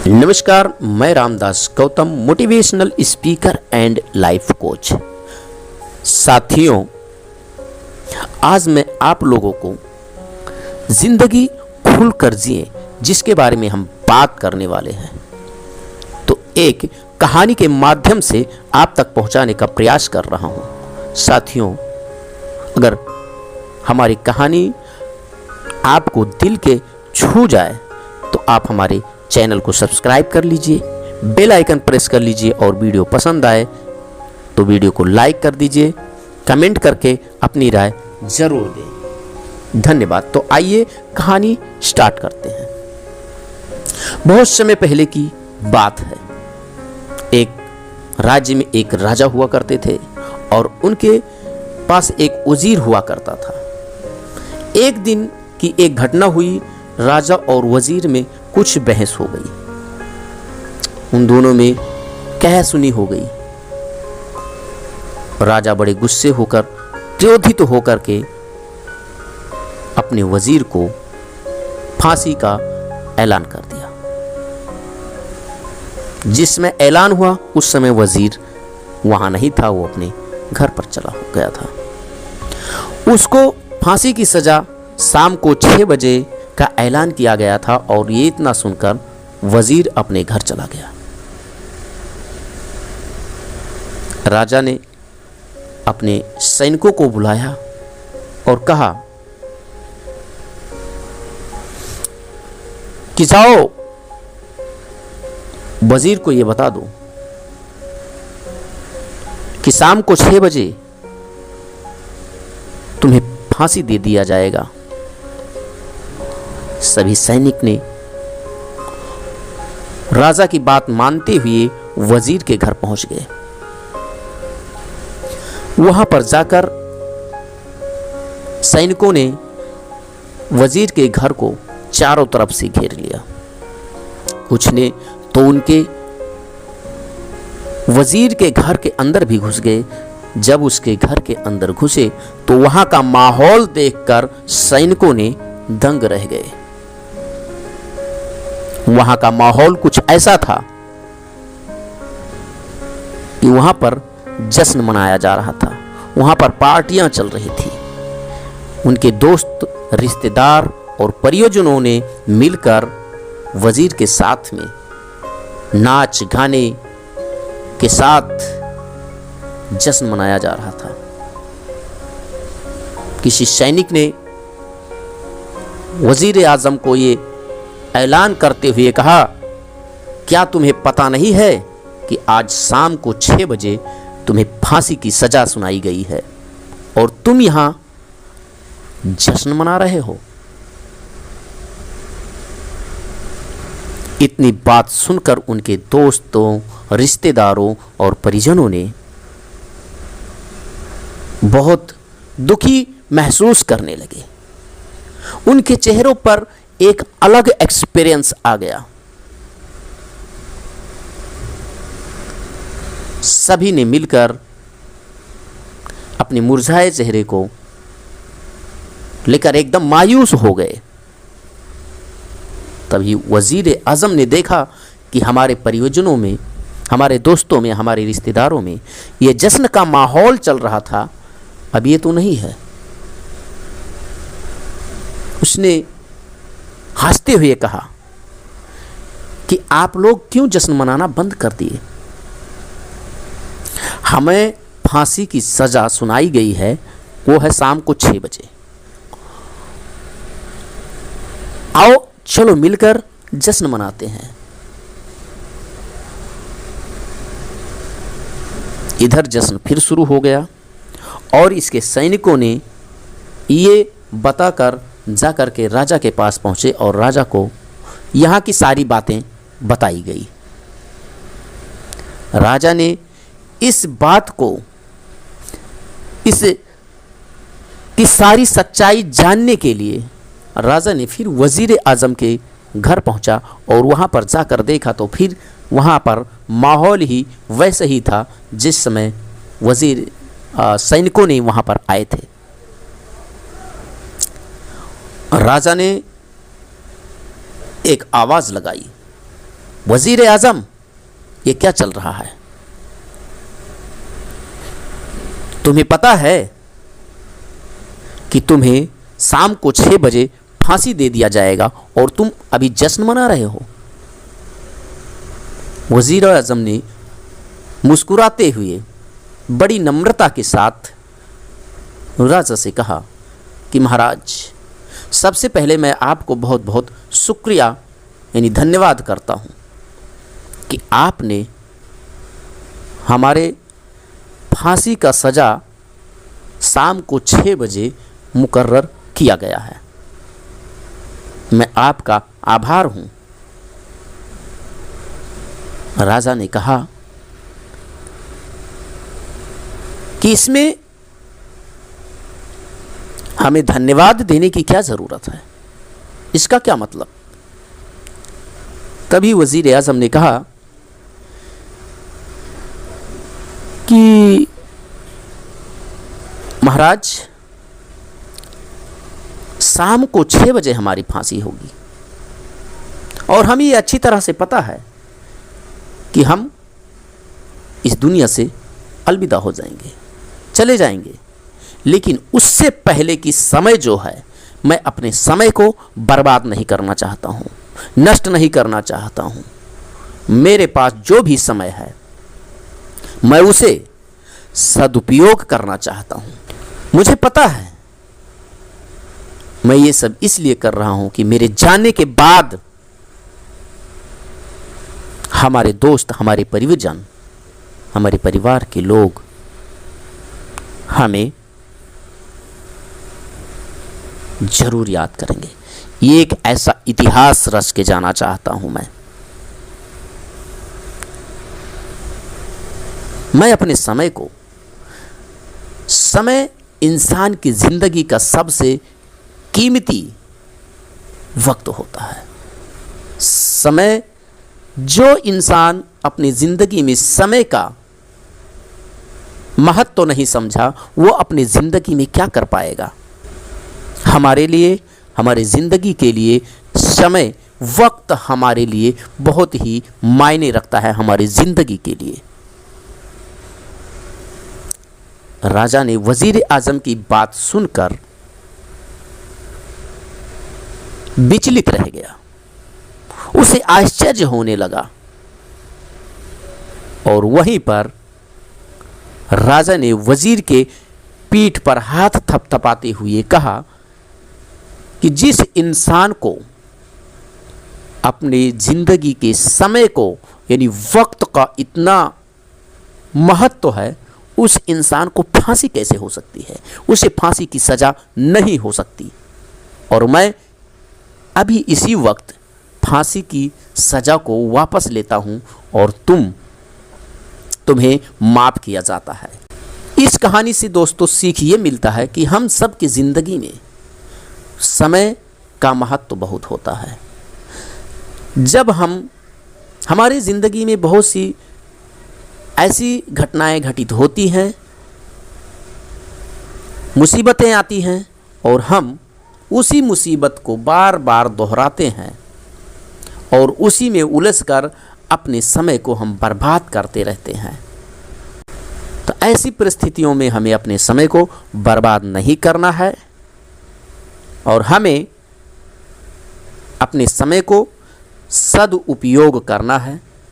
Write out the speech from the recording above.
नमस्कार, मैं Ramdas Gautam, motivational speaker and life coach. साथियों, आज मैं आप लोगों को जिंदगी खुलकर जिए जिसके बारे में हम बात करने वाले हैं, तो एक कहानी के माध्यम से आप तक पहुंचाने का प्रयास कर रहा हूं। साथियों, अगर हमारी कहानी आपको दिल के छू जाए तो आप हमारे चैनल को सब्सक्राइब कर लीजिए, बेल आइकन प्रेस कर लीजिए और वीडियो पसंद आए तो वीडियो को लाइक कर दीजिए, कमेंट करके अपनी राय जरूर दें। धन्यवाद। तो आइए कहानी स्टार्ट करते हैं। बहुत समय पहले की बात है। एक राज्य में एक राजा हुआ करते थे और उनके पास एक वजीर हुआ करता था। एक दिन की एक घटना हुई, राजा और वजीर में कुछ बहस हो गई, उन दोनों में कह-सुनी हो गई। राजा बड़े गुस्से होकर, क्रोधित होकर के अपने वजीर को फांसी का ऐलान कर दिया। जिसमें ऐलान हुआ उस समय वजीर वहां नहीं था, वो अपने घर पर चला गया था। उसको फांसी की सजा शाम को 6 बजे का ऐलान किया गया था और ये इतना सुनकर वजीर अपने घर चला गया। राजा ने अपने सैनिकों को बुलाया और कहा कि जाओ, वजीर को ये बता दो कि शाम को 6 बजे तुम्हें फांसी दे दिया जाएगा। सभी सैनिक ने राजा की बात मानते हुए वजीर के घर पहुंच गए। वहां पर जाकर सैनिकों ने वजीर के घर को चारों तरफ से घेर लिया। कुछ ने तो उनके वजीर के घर के अंदर भी घुस गए। जब उसके घर के अंदर घुसे तो वहां का माहौल देखकर सैनिकों ने दंग रह गए। वहां का माहौल कुछ ऐसा था कि वहां पर जश्न मनाया जा रहा था, वहां पर पार्टियां चल रही थी। उनके दोस्त, रिश्तेदार और परिजनों ने मिलकर वजीर के साथ में नाच गाने के साथ जश्न मनाया जा रहा था। किसी सैनिक ने वजीर आजम को ये ऐलान करते हुए कहा, क्या तुम्हें पता नहीं है कि आज शाम को 6 बजे तुम्हें फांसी की सजा सुनाई गई है और तुम यहां जश्न मना रहे हो? इतनी बात सुनकर उनके दोस्तों, रिश्तेदारों और परिजनों ने बहुत दुखी महसूस करने लगे। उनके चेहरों पर एक अलग एक्सपीरियंस आ गया। सभी ने मिलकर अपने मुरझाए चेहरे को लेकर एकदम मायूस हो गए। तभी वजीर आजम ने देखा कि हमारे परिजनों में, हमारे दोस्तों में, हमारे रिश्तेदारों में ये जश्न का माहौल चल रहा था, अब ये तो नहीं है। उसने हंसते हुए कहा कि आप लोग क्यों जश्न मनाना बंद कर दिए? हमें फांसी की सजा सुनाई गई है, वो है शाम को 6 बजे। आओ चलो मिलकर जश्न मनाते हैं। इधर जश्न फिर शुरू हो गया और इसके सैनिकों ने ये बताकर जाकर के राजा के पास पहुंचे और राजा को यहाँ की सारी बातें बताई गई। राजा ने इस बात को, इस की सारी सच्चाई जानने के लिए राजा ने फिर वजीर आजम के घर पहुंचा और वहां पर जाकर देखा तो फिर वहां पर माहौल ही वैसे ही था जिस समय वजीर सैनिकों ने वहां पर आए थे। राजा ने एक आवाज लगाई वजीर आजम, ये क्या चल रहा है? तुम्हें पता है कि तुम्हें शाम को 6 बजे फांसी दे दिया जाएगा और तुम अभी जश्न मना रहे हो। वजीर आजम ने मुस्कुराते हुए बड़ी नम्रता के साथ राजा से कहा कि महाराज, सबसे पहले मैं आपको बहुत बहुत शुक्रिया यानी धन्यवाद करता हूँ कि आपने हमारे फांसी का सज़ा शाम को 6 बजे मुकर्रर किया गया है। मैं आपका आभार हूँ। राजा ने कहा कि इसमें हमें धन्यवाद देने की क्या ज़रूरत है, इसका क्या मतलब? तभी वजीर आज़म ने कहा कि महाराज, शाम को 6 बजे हमारी फांसी होगी और हमें ये अच्छी तरह से पता है कि हम इस दुनिया से अलविदा हो जाएंगे, चले जाएंगे। लेकिन उससे पहले की समय जो है, मैं अपने समय को बर्बाद नहीं करना चाहता हूँ, नष्ट नहीं करना चाहता हूँ। मेरे पास जो भी समय है मैं उसे सदुपयोग करना चाहता हूँ। मुझे पता है मैं ये सब इसलिए कर रहा हूँ कि मेरे जाने के बाद हमारे दोस्त, हमारे परिवारजन, हमारे परिवार के लोग हमें जरूर याद करेंगे। ये एक ऐसा इतिहास रच के जाना चाहता हूं मैं अपने समय को, समय इंसान की जिंदगी का सबसे कीमती वक्त होता है। समय, जो इंसान अपनी जिंदगी में समय का महत्व तो नहीं समझा, वो अपनी जिंदगी में क्या कर पाएगा? हमारे लिए, हमारे ज़िंदगी के लिए समय, वक्त हमारे लिए बहुत ही मायने रखता है, हमारी ज़िंदगी के लिए। राजा ने वजीर आजम की बात सुनकर विचलित रह गया, उसे आश्चर्य होने लगा और वहीं पर राजा ने वजीर के पीठ पर हाथ थपथपाते हुए कहा कि जिस इंसान को अपनी जिंदगी के समय को यानी वक्त का इतना महत्व है, उस इंसान को फांसी कैसे हो सकती है? उसे फांसी की सज़ा नहीं हो सकती। और मैं अभी इसी वक्त फांसी की सज़ा को वापस लेता हूं और तुम्हें माफ़ किया जाता है। इस कहानी से दोस्तों सीख ये मिलता है कि हम सब की ज़िंदगी में समय का महत्व बहुत होता है। जब हमारी ज़िंदगी में बहुत सी ऐसी घटनाएं घटित होती हैं, मुसीबतें आती हैं और हम उसी मुसीबत को बार बार दोहराते हैं और उसी में उलझकर अपने समय को हम बर्बाद करते रहते हैं। तो ऐसी परिस्थितियों में हमें अपने समय को बर्बाद नहीं करना है और हमें अपने समय को सदुपयोग करना है।